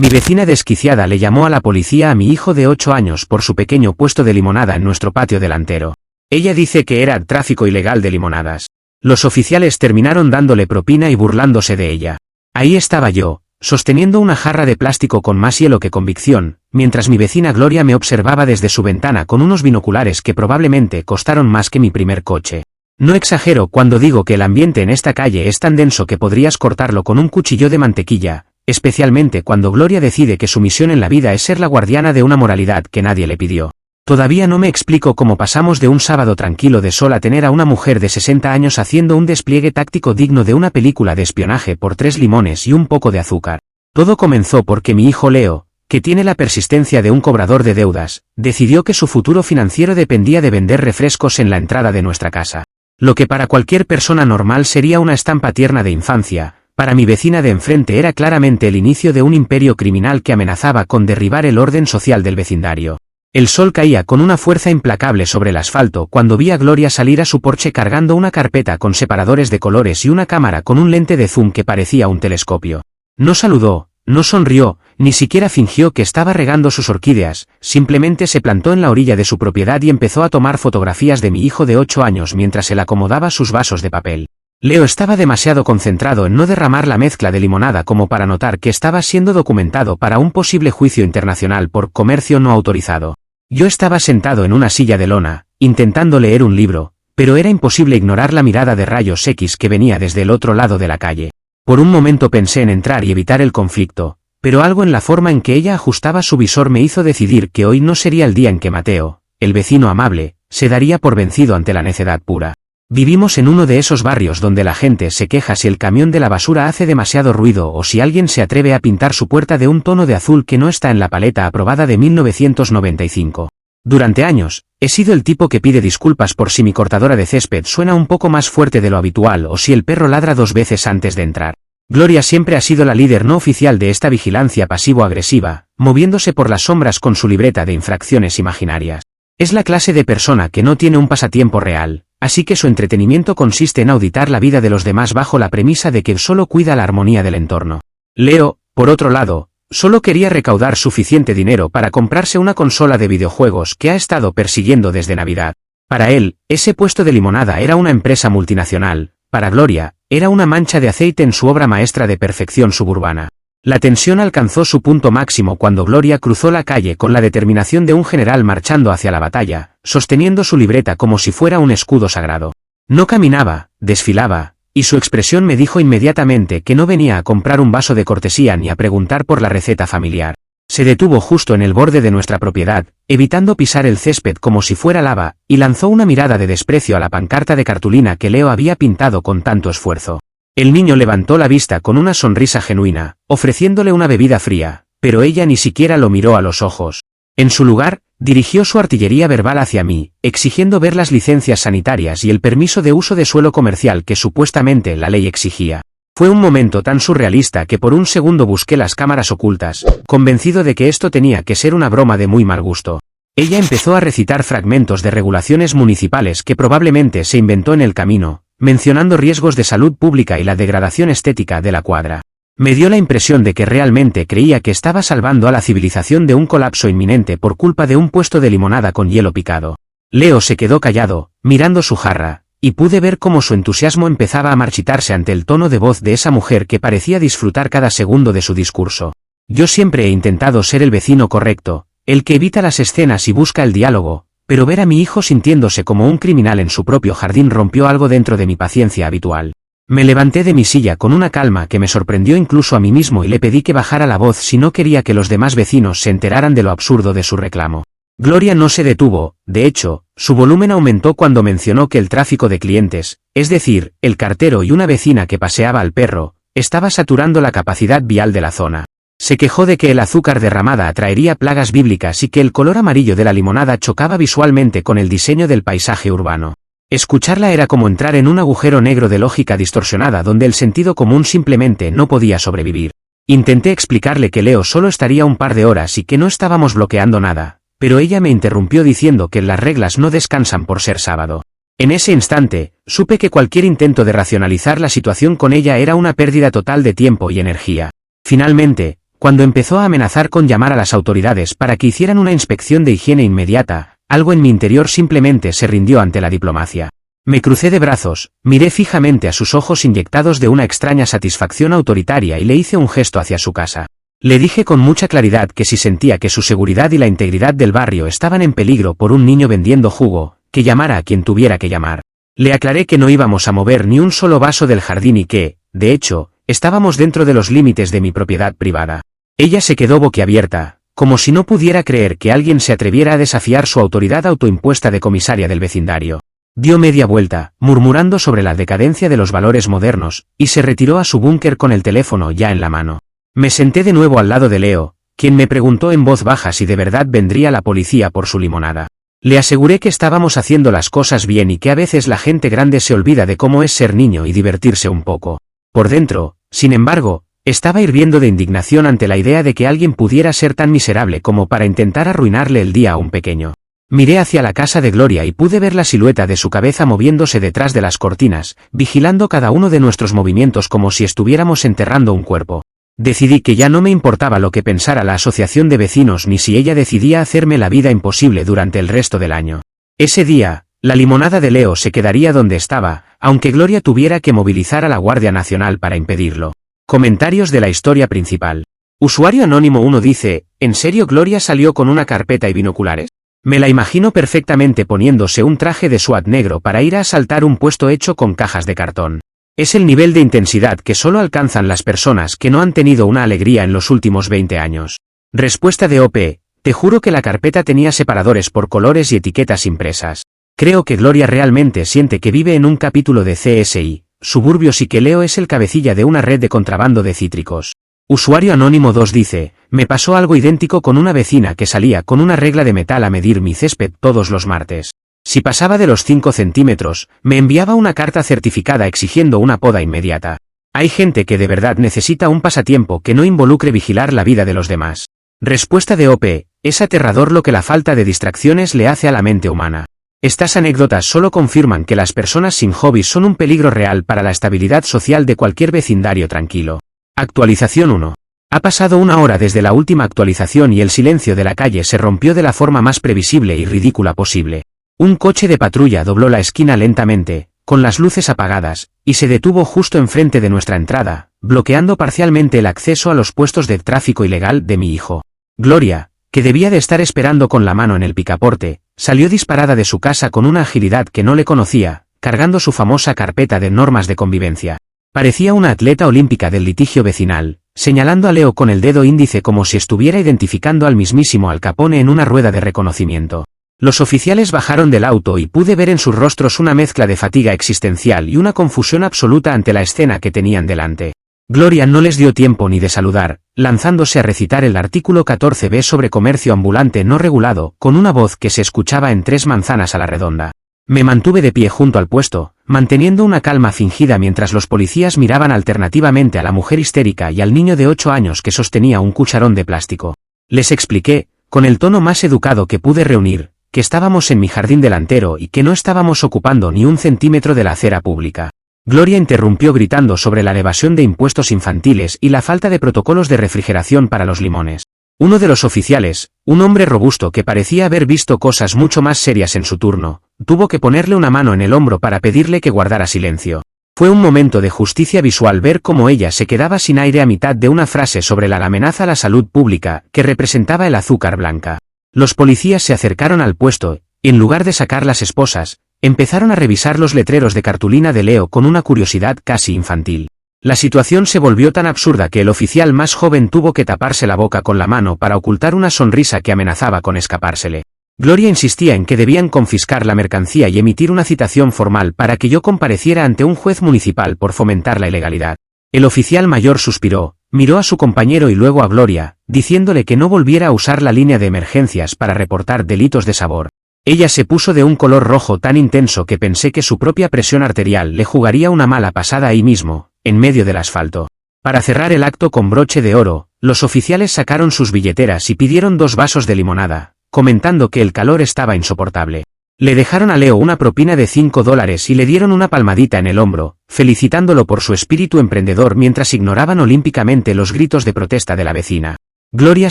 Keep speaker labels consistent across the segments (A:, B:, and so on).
A: Mi vecina desquiciada le llamó a la policía a mi hijo de 8 años por su pequeño puesto de limonada en nuestro patio delantero. Ella dice que era tráfico ilegal de limonadas. Los oficiales terminaron dándole propina y burlándose de ella. Ahí estaba yo, sosteniendo una jarra de plástico con más hielo que convicción, mientras mi vecina Gloria me observaba desde su ventana con unos binoculares que probablemente costaron más que mi primer coche. No exagero cuando digo que el ambiente en esta calle es tan denso que podrías cortarlo con un cuchillo de mantequilla, especialmente cuando Gloria decide que su misión en la vida es ser la guardiana de una moralidad que nadie le pidió. Todavía no me explico cómo pasamos de un sábado tranquilo de sol a tener a una mujer de 60 años haciendo un despliegue táctico digno de una película de espionaje por 3 limones y un poco de azúcar. Todo comenzó porque mi hijo Leo, que tiene la persistencia de un cobrador de deudas, decidió que su futuro financiero dependía de vender refrescos en la entrada de nuestra casa. Lo que para cualquier persona normal sería una estampa tierna de infancia, para mi vecina de enfrente era claramente el inicio de un imperio criminal que amenazaba con derribar el orden social del vecindario. El sol caía con una fuerza implacable sobre el asfalto cuando vi a Gloria salir a su porche cargando una carpeta con separadores de colores y una cámara con un lente de zoom que parecía un telescopio. No saludó, no sonrió, ni siquiera fingió que estaba regando sus orquídeas, simplemente se plantó en la orilla de su propiedad y empezó a tomar fotografías de mi hijo de 8 años mientras él acomodaba sus vasos de papel. Leo estaba demasiado concentrado en no derramar la mezcla de limonada como para notar que estaba siendo documentado para un posible juicio internacional por comercio no autorizado. Yo estaba sentado en una silla de lona, intentando leer un libro, pero era imposible ignorar la mirada de rayos X que venía desde el otro lado de la calle. Por un momento pensé en entrar y evitar el conflicto, pero algo en la forma en que ella ajustaba su visor me hizo decidir que hoy no sería el día en que Mateo, el vecino amable, se daría por vencido ante la necedad pura. Vivimos en uno de esos barrios donde la gente se queja si el camión de la basura hace demasiado ruido o si alguien se atreve a pintar su puerta de un tono de azul que no está en la paleta aprobada de 1995. Durante años, he sido el tipo que pide disculpas por si mi cortadora de césped suena un poco más fuerte de lo habitual o si el perro ladra 2 veces antes de entrar. Gloria siempre ha sido la líder no oficial de esta vigilancia pasivo-agresiva, moviéndose por las sombras con su libreta de infracciones imaginarias. Es la clase de persona que no tiene un pasatiempo real, así que su entretenimiento consiste en auditar la vida de los demás bajo la premisa de que solo cuida la armonía del entorno. Leo, por otro lado, solo quería recaudar suficiente dinero para comprarse una consola de videojuegos que ha estado persiguiendo desde Navidad. Para él, ese puesto de limonada era una empresa multinacional, para Gloria, era una mancha de aceite en su obra maestra de perfección suburbana. La tensión alcanzó su punto máximo cuando Gloria cruzó la calle con la determinación de un general marchando hacia la batalla, sosteniendo su libreta como si fuera un escudo sagrado. No caminaba, desfilaba, y su expresión me dijo inmediatamente que no venía a comprar un vaso de cortesía ni a preguntar por la receta familiar. Se detuvo justo en el borde de nuestra propiedad, evitando pisar el césped como si fuera lava, y lanzó una mirada de desprecio a la pancarta de cartulina que Leo había pintado con tanto esfuerzo. El niño levantó la vista con una sonrisa genuina, ofreciéndole una bebida fría, pero ella ni siquiera lo miró a los ojos. En su lugar, dirigió su artillería verbal hacia mí, exigiendo ver las licencias sanitarias y el permiso de uso de suelo comercial que supuestamente la ley exigía. Fue un momento tan surrealista que por un segundo busqué las cámaras ocultas, convencido de que esto tenía que ser una broma de muy mal gusto. Ella empezó a recitar fragmentos de regulaciones municipales que probablemente se inventó en el camino, mencionando riesgos de salud pública y la degradación estética de la cuadra. Me dio la impresión de que realmente creía que estaba salvando a la civilización de un colapso inminente por culpa de un puesto de limonada con hielo picado. Leo se quedó callado, mirando su jarra, y pude ver cómo su entusiasmo empezaba a marchitarse ante el tono de voz de esa mujer que parecía disfrutar cada segundo de su discurso. Yo siempre he intentado ser el vecino correcto, el que evita las escenas y busca el diálogo, pero ver a mi hijo sintiéndose como un criminal en su propio jardín rompió algo dentro de mi paciencia habitual. Me levanté de mi silla con una calma que me sorprendió incluso a mí mismo y le pedí que bajara la voz si no quería que los demás vecinos se enteraran de lo absurdo de su reclamo. Gloria no se detuvo, de hecho, su volumen aumentó cuando mencionó que el tráfico de clientes, es decir, el cartero y una vecina que paseaba al perro, estaba saturando la capacidad vial de la zona. Se quejó de que el azúcar derramada atraería plagas bíblicas y que el color amarillo de la limonada chocaba visualmente con el diseño del paisaje urbano. Escucharla era como entrar en un agujero negro de lógica distorsionada donde el sentido común simplemente no podía sobrevivir. Intenté explicarle que Leo solo estaría un par de horas y que no estábamos bloqueando nada, pero ella me interrumpió diciendo que las reglas no descansan por ser sábado. En ese instante, supe que cualquier intento de racionalizar la situación con ella era una pérdida total de tiempo y energía. Finalmente, Cuando empezó a amenazar con llamar a las autoridades para que hicieran una inspección de higiene inmediata, algo en mi interior simplemente se rindió ante la diplomacia. Me crucé de brazos, miré fijamente a sus ojos inyectados de una extraña satisfacción autoritaria y le hice un gesto hacia su casa. Le dije con mucha claridad que si sentía que su seguridad y la integridad del barrio estaban en peligro por un niño vendiendo jugo, que llamara a quien tuviera que llamar. Le aclaré que no íbamos a mover ni un solo vaso del jardín y que, de hecho, estábamos dentro de los límites de mi propiedad privada. Ella se quedó boquiabierta, como si no pudiera creer que alguien se atreviera a desafiar su autoridad autoimpuesta de comisaria del vecindario. Dio media vuelta, murmurando sobre la decadencia de los valores modernos, y se retiró a su búnker con el teléfono ya en la mano. Me senté de nuevo al lado de Leo, quien me preguntó en voz baja si de verdad vendría la policía por su limonada. Le aseguré que estábamos haciendo las cosas bien y que a veces la gente grande se olvida de cómo es ser niño y divertirse un poco. Por dentro, sin embargo, estaba hirviendo de indignación ante la idea de que alguien pudiera ser tan miserable como para intentar arruinarle el día a un pequeño. Miré hacia la casa de Gloria y pude ver la silueta de su cabeza moviéndose detrás de las cortinas, vigilando cada uno de nuestros movimientos como si estuviéramos enterrando un cuerpo. Decidí que ya no me importaba lo que pensara la asociación de vecinos ni si ella decidía hacerme la vida imposible durante el resto del año. Ese día, la limonada de Leo se quedaría donde estaba, aunque Gloria tuviera que movilizar a la Guardia Nacional para impedirlo. Comentarios de la historia principal. Usuario Anónimo 1 dice, ¿en serio Gloria salió con una carpeta y binoculares? Me la imagino perfectamente poniéndose un traje de SWAT negro para ir a asaltar un puesto hecho con cajas de cartón. Es el nivel de intensidad que solo alcanzan las personas que no han tenido una alegría en los últimos 20 años. Respuesta de OP, te juro que la carpeta tenía separadores por colores y etiquetas impresas. Creo que Gloria realmente siente que vive en un capítulo de CSI, Suburbios y que Leo es el cabecilla de una red de contrabando de cítricos. Usuario Anónimo 2 dice, me pasó algo idéntico con una vecina que salía con una regla de metal a medir mi césped todos los martes. Si pasaba de los 5 centímetros, me enviaba una carta certificada exigiendo una poda inmediata. Hay gente que de verdad necesita un pasatiempo que no involucre vigilar la vida de los demás. Respuesta de OP, es aterrador lo que la falta de distracciones le hace a la mente humana. Estas anécdotas solo confirman que las personas sin hobbies son un peligro real para la estabilidad social de cualquier vecindario tranquilo. Actualización 1. Ha pasado una hora desde la última actualización y el silencio de la calle se rompió de la forma más previsible y ridícula posible. Un coche de patrulla dobló la esquina lentamente, con las luces apagadas, y se detuvo justo enfrente de nuestra entrada, bloqueando parcialmente el acceso a los puestos de tráfico ilegal de mi hijo. Gloria, que debía de estar esperando con la mano en el picaporte, salió disparada de su casa con una agilidad que no le conocía, cargando su famosa carpeta de normas de convivencia. Parecía una atleta olímpica del litigio vecinal, señalando a Leo con el dedo índice como si estuviera identificando al mismísimo Al Capone en una rueda de reconocimiento. Los oficiales bajaron del auto y pude ver en sus rostros una mezcla de fatiga existencial y una confusión absoluta ante la escena que tenían delante. Gloria no les dio tiempo ni de saludar, lanzándose a recitar el artículo 14b sobre comercio ambulante no regulado, con una voz que se escuchaba en 3 manzanas a la redonda. Me mantuve de pie junto al puesto, manteniendo una calma fingida mientras los policías miraban alternativamente a la mujer histérica y al niño de 8 años que sostenía un cucharón de plástico. Les expliqué, con el tono más educado que pude reunir, que estábamos en mi jardín delantero y que no estábamos ocupando ni un centímetro de la acera pública. Gloria interrumpió gritando sobre la evasión de impuestos infantiles y la falta de protocolos de refrigeración para los limones. Uno de los oficiales, un hombre robusto que parecía haber visto cosas mucho más serias en su turno, tuvo que ponerle una mano en el hombro para pedirle que guardara silencio. Fue un momento de justicia visual ver cómo ella se quedaba sin aire a mitad de una frase sobre la amenaza a la salud pública que representaba el azúcar blanca. Los policías se acercaron al puesto, y en lugar de sacar las esposas, empezaron a revisar los letreros de cartulina de Leo con una curiosidad casi infantil. La situación se volvió tan absurda que el oficial más joven tuvo que taparse la boca con la mano para ocultar una sonrisa que amenazaba con escapársele. Gloria insistía en que debían confiscar la mercancía y emitir una citación formal para que yo compareciera ante un juez municipal por fomentar la ilegalidad. El oficial mayor suspiró, miró a su compañero y luego a Gloria, diciéndole que no volviera a usar la línea de emergencias para reportar delitos de sabor. Ella se puso de un color rojo tan intenso que pensé que su propia presión arterial le jugaría una mala pasada ahí mismo, en medio del asfalto. Para cerrar el acto con broche de oro, los oficiales sacaron sus billeteras y pidieron 2 vasos de limonada, comentando que el calor estaba insoportable. Le dejaron a Leo una propina de $5 y le dieron una palmadita en el hombro, felicitándolo por su espíritu emprendedor mientras ignoraban olímpicamente los gritos de protesta de la vecina. Gloria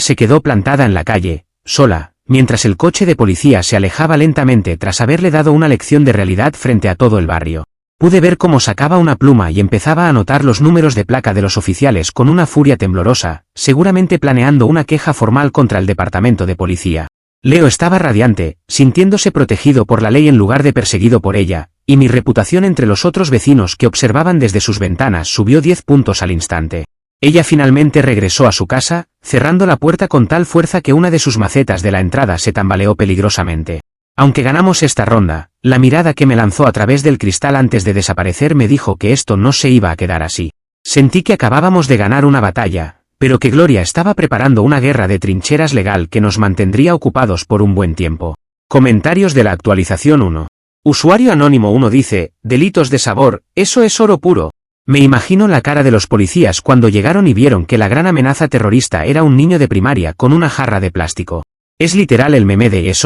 A: se quedó plantada en la calle, sola, mientras el coche de policía se alejaba lentamente tras haberle dado una lección de realidad frente a todo el barrio. Pude ver cómo sacaba una pluma y empezaba a anotar los números de placa de los oficiales con una furia temblorosa, seguramente planeando una queja formal contra el departamento de policía. Leo estaba radiante, sintiéndose protegido por la ley en lugar de perseguido por ella, y mi reputación entre los otros vecinos que observaban desde sus ventanas subió 10 puntos al instante. Ella finalmente regresó a su casa, cerrando la puerta con tal fuerza que una de sus macetas de la entrada se tambaleó peligrosamente. Aunque ganamos esta ronda, la mirada que me lanzó a través del cristal antes de desaparecer me dijo que esto no se iba a quedar así. Sentí que acabábamos de ganar una batalla, pero que Gloria estaba preparando una guerra de trincheras legal que nos mantendría ocupados por un buen tiempo. Comentarios de la actualización 1. Usuario Anónimo 1 dice, delitos de sabor, eso es oro puro. Me imagino la cara de los policías cuando llegaron y vieron que la gran amenaza terrorista era un niño de primaria con una jarra de plástico. Es literal el meme de es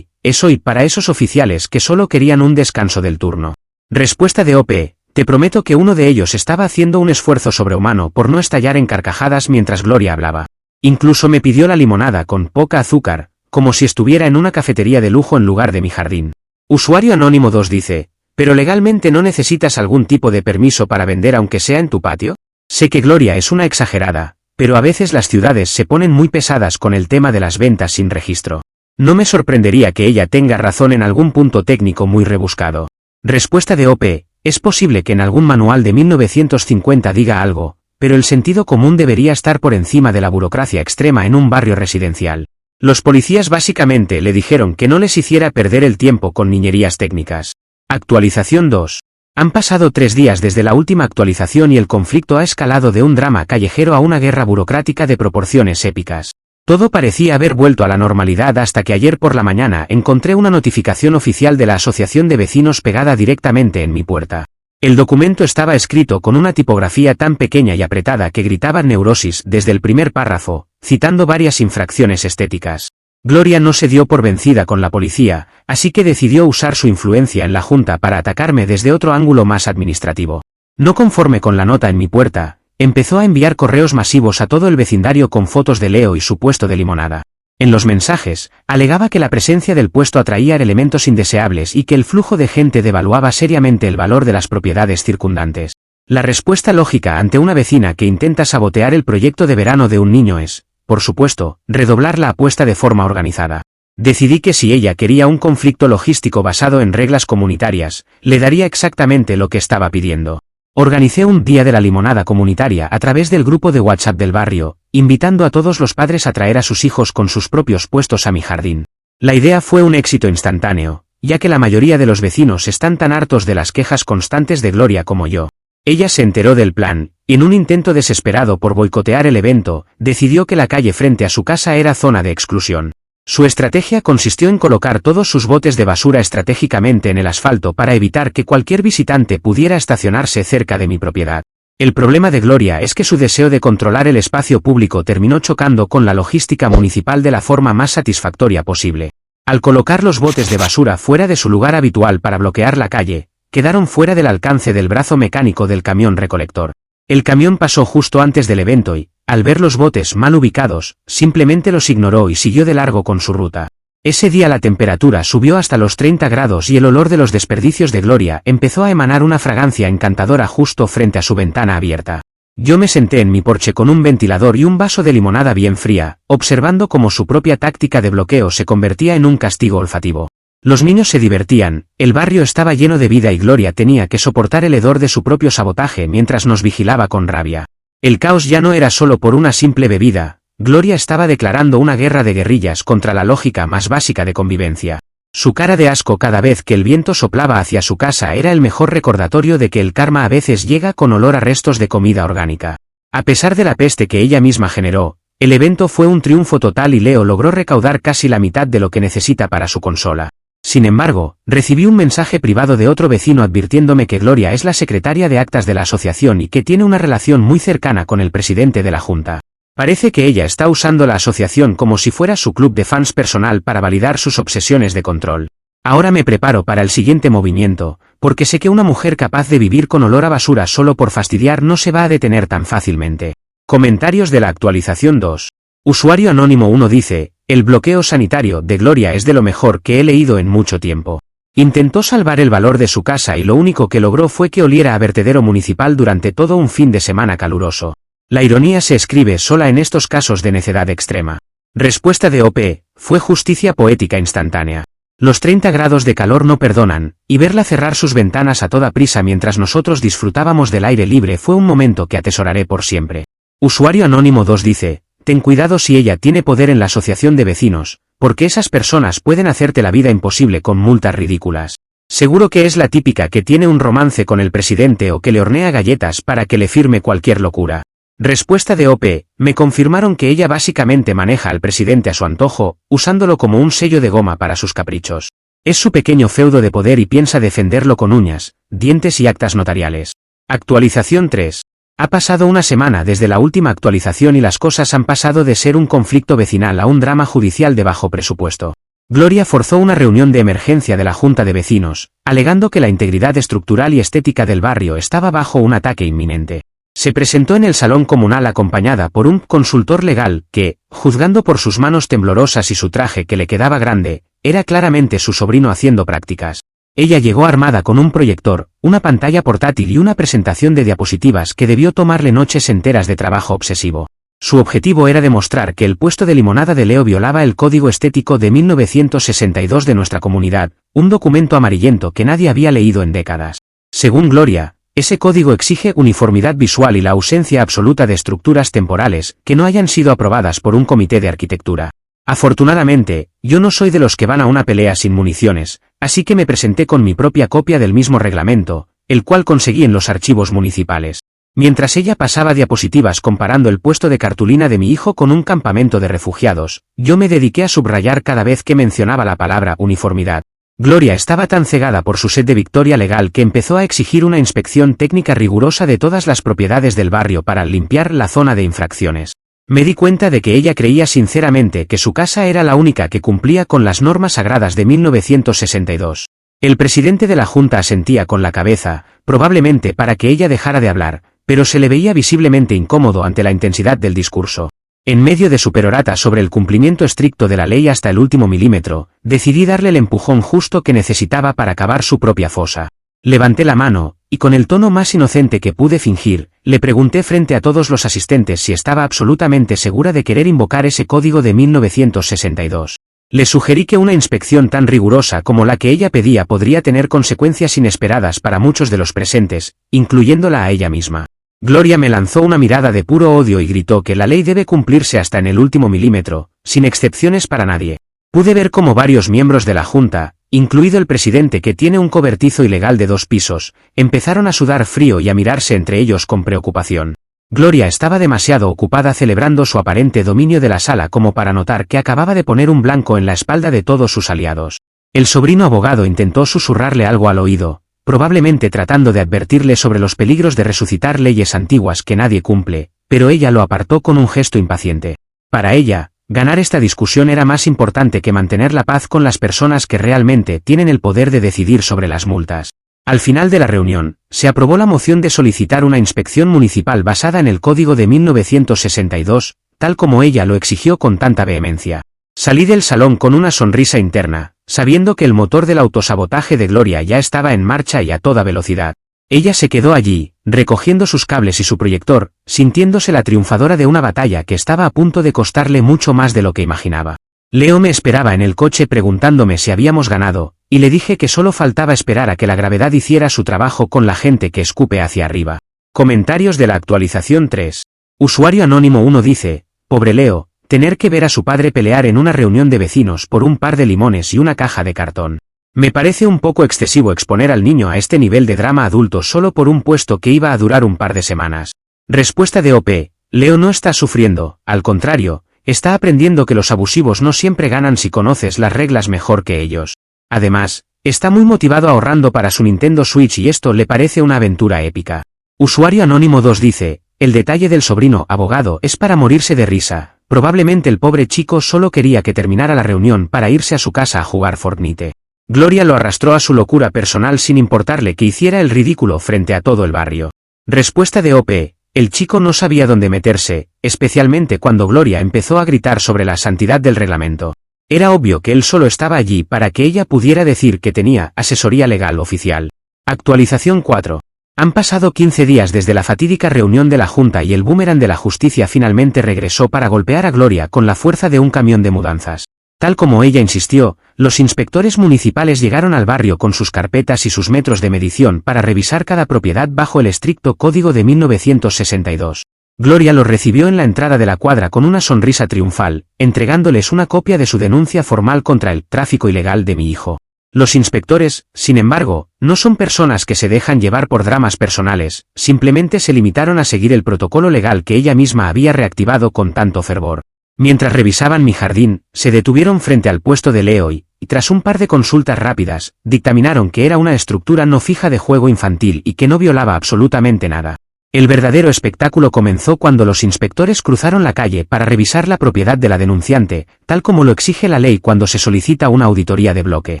A: hoy para esos oficiales que solo querían un descanso del turno. Respuesta de OP. Te prometo que uno de ellos estaba haciendo un esfuerzo sobrehumano por no estallar en carcajadas mientras Gloria hablaba. Incluso me pidió la limonada con poca azúcar, como si estuviera en una cafetería de lujo en lugar de mi jardín. Usuario Anónimo 2 dice, ¿pero legalmente no necesitas algún tipo de permiso para vender aunque sea en tu patio? Sé que Gloria es una exagerada, pero a veces las ciudades se ponen muy pesadas con el tema de las ventas sin registro. No me sorprendería que ella tenga razón en algún punto técnico muy rebuscado. Respuesta de OP. Es posible que en algún manual de 1950 diga algo, pero el sentido común debería estar por encima de la burocracia extrema en un barrio residencial. Los policías básicamente le dijeron que no les hiciera perder el tiempo con niñerías técnicas. Actualización 2. Han pasado 3 días desde la última actualización y el conflicto ha escalado de un drama callejero a una guerra burocrática de proporciones épicas. Todo parecía haber vuelto a la normalidad hasta que ayer por la mañana encontré una notificación oficial de la Asociación de Vecinos pegada directamente en mi puerta. El documento estaba escrito con una tipografía tan pequeña y apretada que gritaba neurosis desde el primer párrafo, citando varias infracciones estéticas. Gloria no se dio por vencida con la policía, así que decidió usar su influencia en la junta para atacarme desde otro ángulo más administrativo. No conforme con la nota en mi puerta, empezó a enviar correos masivos a todo el vecindario con fotos de Leo y su puesto de limonada. En los mensajes, alegaba que la presencia del puesto atraía elementos indeseables y que el flujo de gente devaluaba seriamente el valor de las propiedades circundantes. La respuesta lógica ante una vecina que intenta sabotear el proyecto de verano de un niño es, por supuesto, redoblar la apuesta de forma organizada. Decidí que si ella quería un conflicto logístico basado en reglas comunitarias, le daría exactamente lo que estaba pidiendo. Organicé un día de la limonada comunitaria a través del grupo de WhatsApp del barrio, invitando a todos los padres a traer a sus hijos con sus propios puestos a mi jardín. La idea fue un éxito instantáneo, ya que la mayoría de los vecinos están tan hartos de las quejas constantes de Gloria como yo. Ella se enteró del plan, y en un intento desesperado por boicotear el evento, decidió que la calle frente a su casa era zona de exclusión. Su estrategia consistió en colocar todos sus botes de basura estratégicamente en el asfalto para evitar que cualquier visitante pudiera estacionarse cerca de mi propiedad. El problema de Gloria es que su deseo de controlar el espacio público terminó chocando con la logística municipal de la forma más satisfactoria posible. Al colocar los botes de basura fuera de su lugar habitual para bloquear la calle, quedaron fuera del alcance del brazo mecánico del camión recolector. El camión pasó justo antes del evento y, al ver los botes mal ubicados, simplemente los ignoró y siguió de largo con su ruta. Ese día la temperatura subió hasta los 30 grados y el olor de los desperdicios de Gloria empezó a emanar una fragancia encantadora justo frente a su ventana abierta. Yo me senté en mi porche con un ventilador y un vaso de limonada bien fría, observando cómo su propia táctica de bloqueo se convertía en un castigo olfativo. Los niños se divertían, el barrio estaba lleno de vida y Gloria tenía que soportar el hedor de su propio sabotaje mientras nos vigilaba con rabia. El caos ya no era solo por una simple bebida, Gloria estaba declarando una guerra de guerrillas contra la lógica más básica de convivencia. Su cara de asco cada vez que el viento soplaba hacia su casa era el mejor recordatorio de que el karma a veces llega con olor a restos de comida orgánica. A pesar de la peste que ella misma generó, el evento fue un triunfo total y Leo logró recaudar casi la mitad de lo que necesita para su consola. Sin embargo, recibí un mensaje privado de otro vecino advirtiéndome que Gloria es la secretaria de actas de la asociación y que tiene una relación muy cercana con el presidente de la junta. Parece que ella está usando la asociación como si fuera su club de fans personal para validar sus obsesiones de control. Ahora me preparo para el siguiente movimiento, porque sé que una mujer capaz de vivir con olor a basura solo por fastidiar no se va a detener tan fácilmente. Comentarios de la actualización 2. Usuario Anónimo 1 dice, el bloqueo sanitario de Gloria es de lo mejor que he leído en mucho tiempo. Intentó salvar el valor de su casa y lo único que logró fue que oliera a vertedero municipal durante todo un fin de semana caluroso. La ironía se escribe sola en estos casos de necedad extrema. Respuesta de OP, fue justicia poética instantánea. Los 30 grados de calor no perdonan, y verla cerrar sus ventanas a toda prisa mientras nosotros disfrutábamos del aire libre fue un momento que atesoraré por siempre. Usuario Anónimo 2 dice, ten cuidado si ella tiene poder en la asociación de vecinos, porque esas personas pueden hacerte la vida imposible con multas ridículas. Seguro que es la típica que tiene un romance con el presidente o que le hornea galletas para que le firme cualquier locura. Respuesta de OP, me confirmaron que ella básicamente maneja al presidente a su antojo, usándolo como un sello de goma para sus caprichos. Es su pequeño feudo de poder y piensa defenderlo con uñas, dientes y actas notariales. Actualización 3. Ha pasado una semana desde la última actualización y las cosas han pasado de ser un conflicto vecinal a un drama judicial de bajo presupuesto. Gloria forzó una reunión de emergencia de la Junta de Vecinos, alegando que la integridad estructural y estética del barrio estaba bajo un ataque inminente. Se presentó en el salón comunal acompañada por un consultor legal que, juzgando por sus manos temblorosas y su traje que le quedaba grande, era claramente su sobrino haciendo prácticas. Ella llegó armada con un proyector, una pantalla portátil y una presentación de diapositivas que debió tomarle noches enteras de trabajo obsesivo. Su objetivo era demostrar que el puesto de limonada de Leo violaba el Código Estético de 1962 de nuestra comunidad, un documento amarillento que nadie había leído en décadas. Según Gloria, ese código exige uniformidad visual y la ausencia absoluta de estructuras temporales que no hayan sido aprobadas por un comité de arquitectura. Afortunadamente, yo no soy de los que van a una pelea sin municiones, así que me presenté con mi propia copia del mismo reglamento, el cual conseguí en los archivos municipales. Mientras ella pasaba diapositivas comparando el puesto de cartulina de mi hijo con un campamento de refugiados, yo me dediqué a subrayar cada vez que mencionaba la palabra uniformidad. Gloria estaba tan cegada por su sed de victoria legal que empezó a exigir una inspección técnica rigurosa de todas las propiedades del barrio para limpiar la zona de infracciones. Me di cuenta de que ella creía sinceramente que su casa era la única que cumplía con las normas sagradas de 1962. El presidente de la Junta asentía con la cabeza, probablemente para que ella dejara de hablar, pero se le veía visiblemente incómodo ante la intensidad del discurso. En medio de su perorata sobre el cumplimiento estricto de la ley hasta el último milímetro, decidí darle el empujón justo que necesitaba para cavar su propia fosa. Levanté la mano, y con el tono más inocente que pude fingir, le pregunté frente a todos los asistentes si estaba absolutamente segura de querer invocar ese código de 1962. Le sugerí que una inspección tan rigurosa como la que ella pedía podría tener consecuencias inesperadas para muchos de los presentes, incluyéndola a ella misma. Gloria me lanzó una mirada de puro odio y gritó que la ley debe cumplirse hasta en el último milímetro, sin excepciones para nadie. Pude ver cómo varios miembros de la Junta, incluido el presidente que tiene un cobertizo ilegal de 2 pisos, empezaron a sudar frío y a mirarse entre ellos con preocupación. Gloria estaba demasiado ocupada celebrando su aparente dominio de la sala como para notar que acababa de poner un blanco en la espalda de todos sus aliados. El sobrino abogado intentó susurrarle algo al oído, probablemente tratando de advertirle sobre los peligros de resucitar leyes antiguas que nadie cumple, pero ella lo apartó con un gesto impaciente. Para ella, ganar esta discusión era más importante que mantener la paz con las personas que realmente tienen el poder de decidir sobre las multas. Al final de la reunión, se aprobó la moción de solicitar una inspección municipal basada en el Código de 1962, tal como ella lo exigió con tanta vehemencia. Salí del salón con una sonrisa interna, sabiendo que el motor del autosabotaje de Gloria ya estaba en marcha y a toda velocidad. Ella se quedó allí, recogiendo sus cables y su proyector, sintiéndose la triunfadora de una batalla que estaba a punto de costarle mucho más de lo que imaginaba. Leo me esperaba en el coche preguntándome si habíamos ganado, y le dije que solo faltaba esperar a que la gravedad hiciera su trabajo con la gente que escupe hacia arriba. Comentarios de la actualización 3. Usuario Anónimo 1 dice, pobre Leo, tener que ver a su padre pelear en una reunión de vecinos por un par de limones y una caja de cartón. Me parece un poco excesivo exponer al niño a este nivel de drama adulto solo por un puesto que iba a durar un par de semanas. Respuesta de OP, Leo no está sufriendo, al contrario, está aprendiendo que los abusivos no siempre ganan si conoces las reglas mejor que ellos. Además, está muy motivado ahorrando para su Nintendo Switch y esto le parece una aventura épica. Usuario Anónimo 2 dice, el detalle del sobrino abogado es para morirse de risa. Probablemente el pobre chico solo quería que terminara la reunión para irse a su casa a jugar Fortnite. Gloria lo arrastró a su locura personal sin importarle que hiciera el ridículo frente a todo el barrio. Respuesta de OP. El chico no sabía dónde meterse, especialmente cuando Gloria empezó a gritar sobre la santidad del reglamento. Era obvio que él solo estaba allí para que ella pudiera decir que tenía asesoría legal oficial. Actualización 4. Han pasado 15 días desde la fatídica reunión de la Junta y el boomerang de la justicia finalmente regresó para golpear a Gloria con la fuerza de un camión de mudanzas. Tal como ella insistió, los inspectores municipales llegaron al barrio con sus carpetas y sus metros de medición para revisar cada propiedad bajo el estricto código de 1962. Gloria los recibió en la entrada de la cuadra con una sonrisa triunfal, entregándoles una copia de su denuncia formal contra el tráfico ilegal de mi hijo. Los inspectores, sin embargo, no son personas que se dejan llevar por dramas personales, simplemente se limitaron a seguir el protocolo legal que ella misma había reactivado con tanto fervor. Mientras revisaban mi jardín, se detuvieron frente al puesto de Leo y, tras un par de consultas rápidas, dictaminaron que era una estructura no fija de juego infantil y que no violaba absolutamente nada. El verdadero espectáculo comenzó cuando los inspectores cruzaron la calle para revisar la propiedad de la denunciante, tal como lo exige la ley cuando se solicita una auditoría de bloque.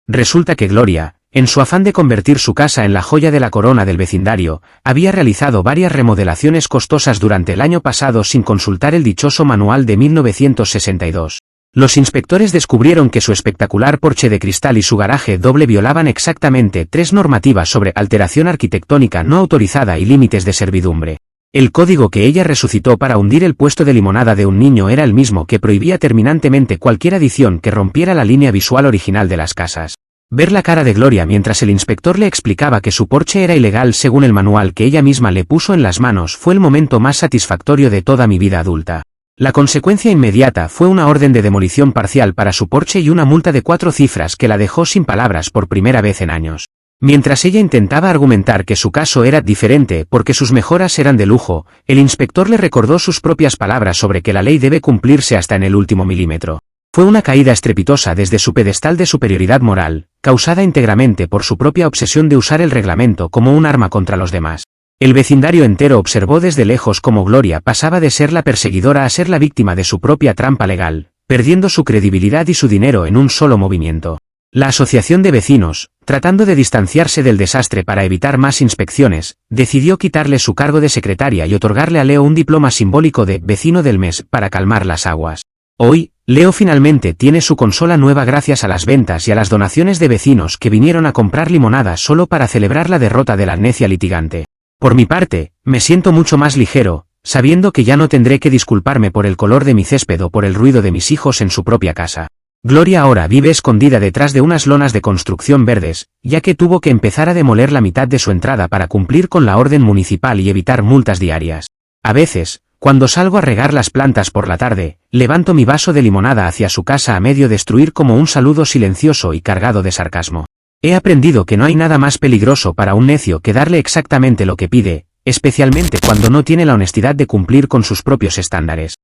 A: Resulta que Gloria, en su afán de convertir su casa en la joya de la corona del vecindario, había realizado varias remodelaciones costosas durante el año pasado sin consultar el dichoso manual de 1962. Los inspectores descubrieron que su espectacular porche de cristal y su garaje doble violaban exactamente 3 normativas sobre alteración arquitectónica no autorizada y límites de servidumbre. El código que ella resucitó para hundir el puesto de limonada de un niño era el mismo que prohibía terminantemente cualquier adición que rompiera la línea visual original de las casas. Ver la cara de Gloria mientras el inspector le explicaba que su porche era ilegal según el manual que ella misma le puso en las manos fue el momento más satisfactorio de toda mi vida adulta. La consecuencia inmediata fue una orden de demolición parcial para su porche y una multa de 4 cifras que la dejó sin palabras por primera vez en años. Mientras ella intentaba argumentar que su caso era diferente porque sus mejoras eran de lujo, el inspector le recordó sus propias palabras sobre que la ley debe cumplirse hasta en el último milímetro. Fue una caída estrepitosa desde su pedestal de superioridad moral, causada íntegramente por su propia obsesión de usar el reglamento como un arma contra los demás. El vecindario entero observó desde lejos cómo Gloria pasaba de ser la perseguidora a ser la víctima de su propia trampa legal, perdiendo su credibilidad y su dinero en un solo movimiento. La asociación de vecinos, tratando de distanciarse del desastre para evitar más inspecciones, decidió quitarle su cargo de secretaria y otorgarle a Leo un diploma simbólico de vecino del mes para calmar las aguas. Hoy, Leo finalmente tiene su consola nueva gracias a las ventas y a las donaciones de vecinos que vinieron a comprar limonada solo para celebrar la derrota de la necia litigante. Por mi parte, me siento mucho más ligero, sabiendo que ya no tendré que disculparme por el color de mi césped o por el ruido de mis hijos en su propia casa. Gloria ahora vive escondida detrás de unas lonas de construcción verdes, ya que tuvo que empezar a demoler la mitad de su entrada para cumplir con la orden municipal y evitar multas diarias. A veces, cuando salgo a regar las plantas por la tarde, levanto mi vaso de limonada hacia su casa a medio destruir como un saludo silencioso y cargado de sarcasmo. He aprendido que no hay nada más peligroso para un necio que darle exactamente lo que pide, especialmente cuando no tiene la honestidad de cumplir con sus propios estándares.